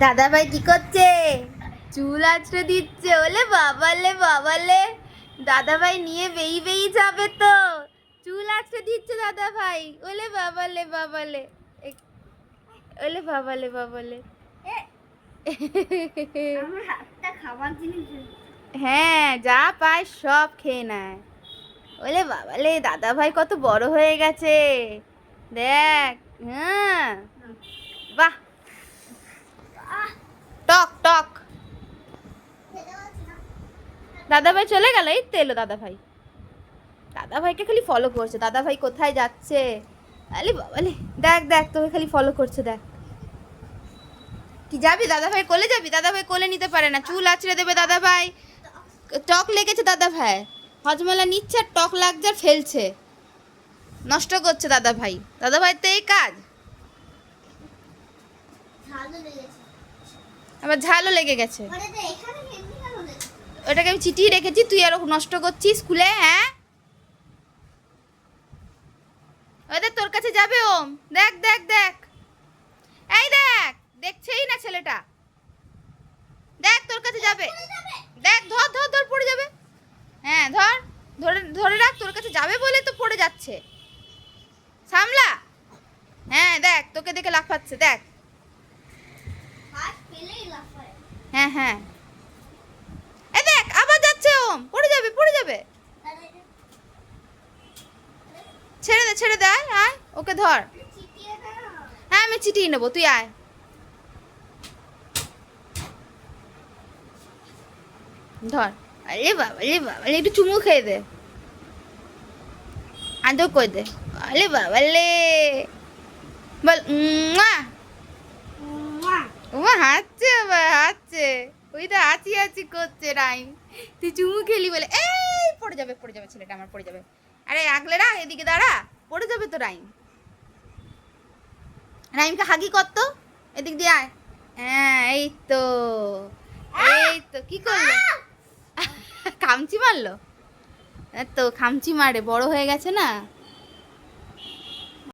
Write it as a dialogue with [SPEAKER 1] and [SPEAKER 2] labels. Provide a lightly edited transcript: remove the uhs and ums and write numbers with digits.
[SPEAKER 1] দাদা ভাই কি করছে? চুল আঁচড়ে দিচ্ছে। ওলে বাবালে বাবালে, দাদা ভাই নিয়ে বেই যাবে তো। চুল আঁচড়ে দিচ্ছে দাদা ভাই। ওলে বাবালে বাবালে, ওলে বাবালে বাবালে।
[SPEAKER 2] আমার হাতটা খাবার জিনিস।
[SPEAKER 1] হ্যাঁ, যা পায় সব খেয়ে নেয়। ওলে বাবালে, দাদা ভাই কত বড় হয়ে গেছে দেখ। হ্যাঁ, বাহ, টক টক। দাদা ভাই চলে গেল। এই তো এলো দাদা ভাই। দাদা ভাইকে খালি ফলো করছে। দাদা ভাই কোথায় যাচ্ছে? আরে বাবালে, দেখ দেখ, তোকে খালি ফলো করছে দেখ। কি যাবি দাদা ভাই কোলে যাবি? দাদা ভাই কোলে নিতে পারে না, চুল আঁচড়ে দেবে দাদা ভাই। টক লেগেছে দাদা ভাই, হজমেলা নিচ্ছে আর টক লাগছে আর ফেলছে, নষ্ট করছে দাদা ভাই। দাদা ভাই তো এই কাজ। আবার ঝালও লেগে গেছে। ওটাকে আমি চিটিয়ে রেখেছি, তুই আরো নষ্ট করছিস স্কুলে। হ্যাঁ, ওদের তোর কাছে যাবে ওম। দেখ দেখ দেখ, এই দেখ, দেখছেই না ছেলেটা। দেখ তোর কাছে যাবে। দেখ, ধর ধর ধর, পড়ে যাবে। হ্যাঁ ধর, ধরে ধরে রাখ, তোর কাছে যাবে বলে তো পড়ে যাচ্ছে। সামলা। হ্যাঁ দেখ, তোকে দেখে লাফাচ্ছে দেখ। হ্যাঁ হ্যাঁ, এই দেখ আবার যাচ্ছে ওম, পড়ে যাবে পড়ে যাবে। ছেড়ে দে, আয় আয়, ওকে ধর। হ্যাঁ আমি চিটিয়ে নেবো, তুই আয়। ধর। আরে বাবা রে বাবা, একটু চুমু খেয়ে দে, আদর করে দে। আরে বাবা লে, বল মুয়া। ওমা হাঁচছে, বাবা হাঁচছে। ওই তো আছি আছি করছে রাইম। তুই চুমু খেলি বলে। এই পড়ে যাবে পড়ে যাবে, ছেলেটা আমার পড়ে যাবে। আরে আগলে রাখ, এদিকে দাঁড়া, পড়ে যাবে তো রাইম। রাইমকে হাগি কর তো, এদিক দিয়ে আয়। হ্যাঁ এই তো, এই তো কি করলো? খামচি মারলো। তো খামচি মারে, বড় হয়ে গেছে না।